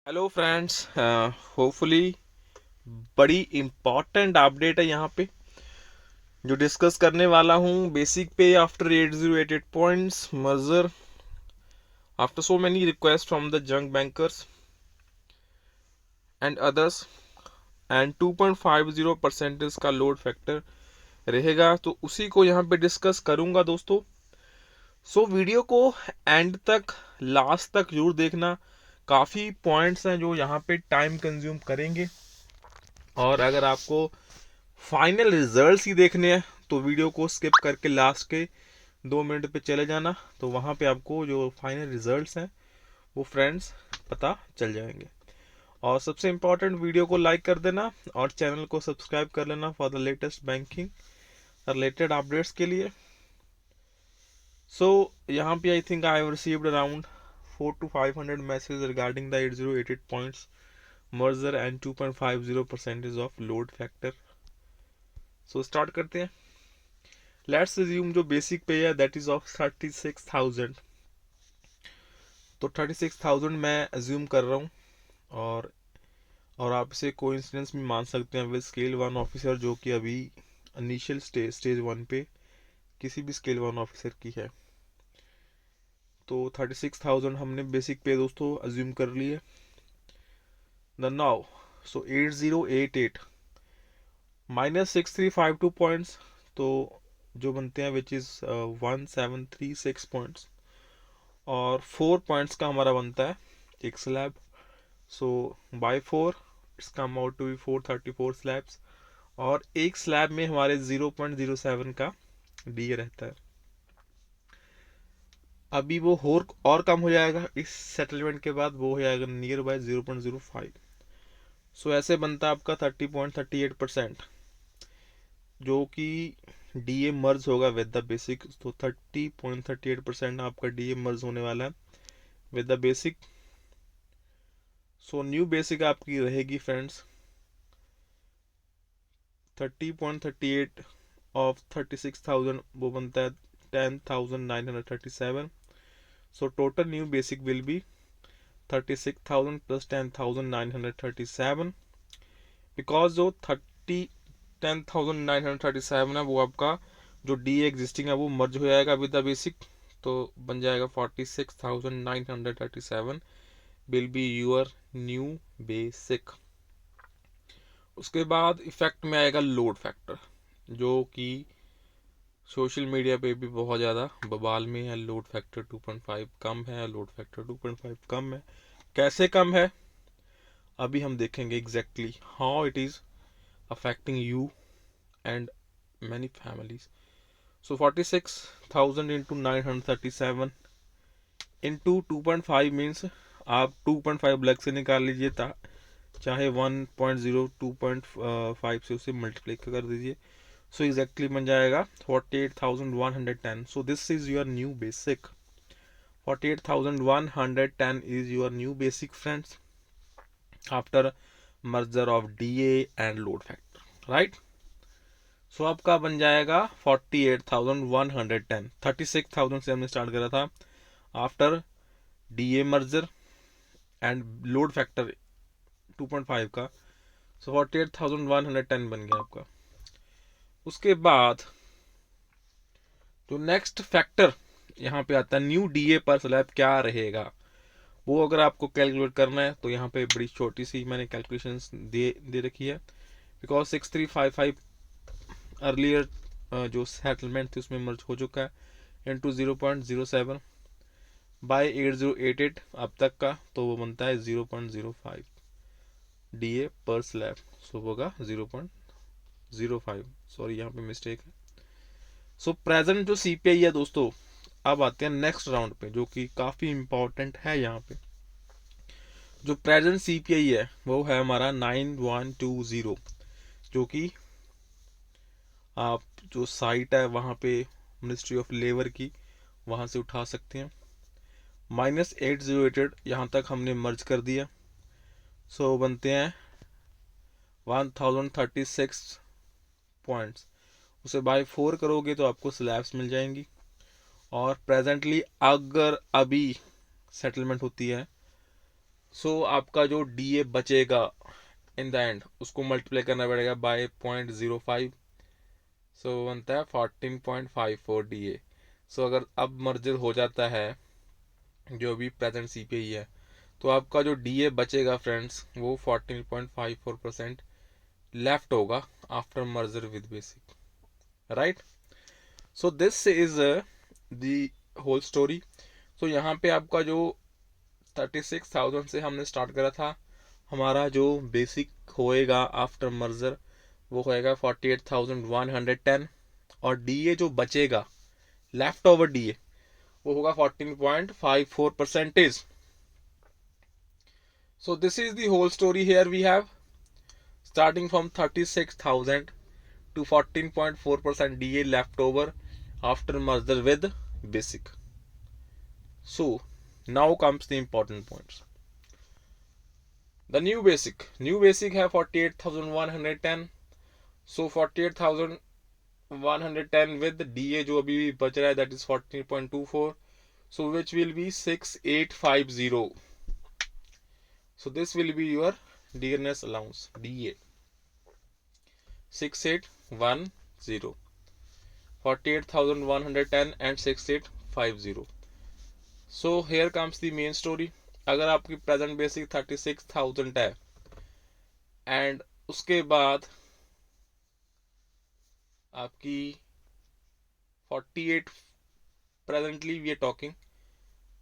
Hello friends, hopefully बड़ी important update है यहाँ पे जो डिस्कस करने वाला हूँ। बेसिक पे after 8088 points merger after so many request from the junk bankers and others and 2.50% का लोड फैक्टर रहेगा, तो उसी को यहाँ पे डिस्कस करूँगा दोस्तों। सो वीडियो को एंड तक, लास्ट तक जरूर देखना। काफ़ी पॉइंट्स हैं जो यहाँ पे टाइम कंज्यूम करेंगे, और अगर आपको फाइनल रिजल्ट्स ही देखने हैं तो वीडियो को स्किप करके लास्ट के 2 मिनट पे चले जाना, तो वहाँ पे आपको जो फाइनल रिजल्ट्स हैं वो फ्रेंड्स पता चल जाएंगे। और सबसे इम्पोर्टेंट, वीडियो को लाइक कर देना और चैनल को सब्सक्राइब कर लेना for the latest banking related updates के लिए। सो यहाँ पे I think I have received around 400 to 500 message regarding the 8088 points merger and 2.50% of load factor. So start करते हैं। लेट्स अज्यूम जो बेसिक पे है दैट इज ऑफ 36,000। तो 36,000 मैं अज्यूम कर रहा हूँ, और आप इसे कोइंसिडेंस भी मान सकते हैं विद स्केल वन ऑफिसर, जो कि अभी इनिशियल स्टेज वन पे किसी भी स्केल वन ऑफिसर की है। तो 36,000 हमने बेसिक पे दोस्तों अज्यूम कर लिए। The now so 8088 minus 6352 points, तो जो बनते हैं विच इज 1736 पॉइंट्स, और 4 पॉइंट्स का हमारा बनता है एक slab. So by 4 it's come out to be 434 slabs, और एक स्लैब में हमारे 0.07 का डी रहता है। अभी वो और कम हो जाएगा इस सेटलमेंट के बाद, वो हो जाएगा नियर बाय 0.05। सो ऐसे बनता है आपका 30.38%, जो कि डीए मर्ज होगा विद द बेसिक। तो 30.38% आपका डीए मर्ज होने वाला है with the basic. So new basic आपकी रहेगी फ्रेंड्स 30.38 ऑफ 36,000, वो बनता है 10,937। So total new basic will be 36,000 plus 10,937, because जो 10,937 है वो आपका जो डी एग्जिस्टिंग है वो मर्ज हो जाएगा विद द बेसिक, तो बन जाएगा 46,937 will be your new basic. उसके बाद इफेक्ट में आएगा लोड फैक्टर, जो कि सोशल मीडिया पे भी बहुत ज़्यादा बवाल में है। लोड फैक्टर 2.5 कम है, लोड फैक्टर 2.5 कम है। कैसे कम है अभी हम देखेंगे exactly how it is affecting you and many families. So 46,000 into 937 into 2.5 means आप 2.5 अलग से निकाल लीजिए, चाहे 1.0 2.5 से उसे मल्टीप्लाई कर दीजिए। सो एग्जैक्टली बन जाएगा 48,110। So this is your new basic. 48,110 is your new basic friends after merger of DA and load factor, right. So आपका बन जाएगा 48,110। 36,000 से हमने स्टार्ट करा था after DA merger and load factor 2.5 का। सो 48,110 बन गया आपका। उसके बाद जो नेक्स्ट फैक्टर यहाँ पे आता है न्यू डीए पर स्लैब क्या रहेगा, वो अगर आपको कैलकुलेट करना है तो यहाँ पे बड़ी छोटी सी मैंने कैलकुलेशंस दे रखी है। बिकॉज 6355 अर्लियर जो सेटलमेंट थी उसमें मर्ज हो चुका है इंटू 0.07 बाय 8088 अब तक का, तो वो बनता है 0.05 डीए पर स्लैब। सो होगा 0.05, सॉरी यहाँ पे मिस्टेक है। सो प्रेजेंट जो सीपीआई है दोस्तों, अब आते हैं नेक्स्ट राउंड पे जो कि काफ़ी इंपॉर्टेंट है। यहाँ पे जो प्रेजेंट सीपीआई है वो है हमारा 9120, जो कि आप जो साइट है वहाँ पे मिनिस्ट्री ऑफ लेबर की, वहाँ से उठा सकते हैं। -8088 यहाँ तक हमने मर्ज कर दिया। सो बनते हैं 1036 पॉइंट्स। उसे बाय 4 करोगे तो आपको स्लैब्स मिल जाएंगी। और प्रेजेंटली अगर अभी सेटलमेंट होती है सो आपका जो DA बचेगा इन द एंड उसको मल्टीप्लाई करना पड़ेगा बाय 0.05, सो बनता है 14.54 DA। सो अगर अब मर्जर हो जाता है जो भी प्रेजेंट CPI है, तो आपका जो DA बचेगा फ्रेंड्स वो 14.54% लेफ्ट होगा after merger with basic, right. So this is the whole story. So यहाँ पे आपका जो 36,000 से हमने स्टार्ट करा था, हमारा जो बेसिक होएगा आफ्टर मर्जर वो होएगा 48,110, और DA जो बचेगा लेफ्ट ओवर DA वो होगा 14.54%। So this is the whole story. Here we have starting from 36,000 to 14.4% DA left over after merger with basic. So now comes the important points. The new basic have 48,110, so 48,110 with DA जो अभी बच रहा है that is 14.24, so which will be 6850. So this will be your dearness allowance DA 6810, 48,110 and 6850. So here comes the main story. अगर आपकी present basic 36,000 है and उसके बाद आपकी 48 presently we are talking,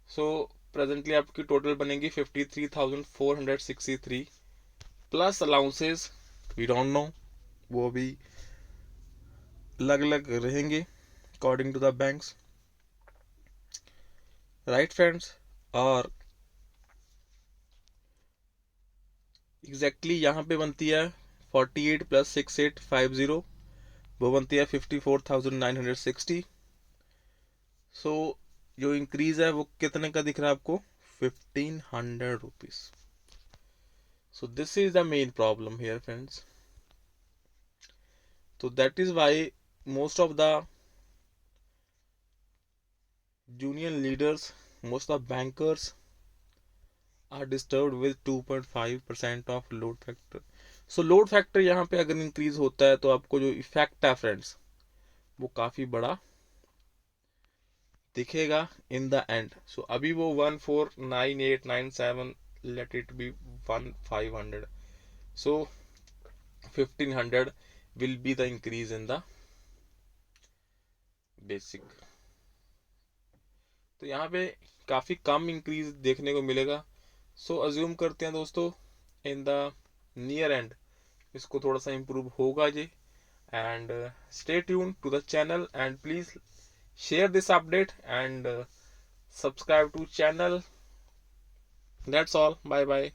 so presently आपकी टोटल बनेगी 53,463 plus allowances we don't know, वो भी अलग अलग रहेंगे according to the banks, right friends. और एग्जैक्टली यहाँ पे बनती है 48 प्लस 6850, वो बनती है 54,960। सो जो इंक्रीज है वो कितने का दिख रहा है आपको, 1,500 rupees. So this is the main problem here friends. तो that is why most of the junior leaders, most of bankers are disturbed with 2.5% of load factor. So load factor यहाँ पे अगर इंक्रीज होता है तो आपको जो इफेक्ट है फ्रेंड्स वो काफी बड़ा दिखेगा इन द एंड। सो अभी वो 149897, let it be 1500, so 1,500 will be the increase in the basic. तो यहाँ पे काफी कम इंक्रीज देखने को मिलेगा। सो अज्यूम करते हैं दोस्तों इन द नियर एंड इसको थोड़ा सा इम्प्रूव होगा जी। And stay tune to the channel and please share this update and subscribe to channel. That's all. Bye bye.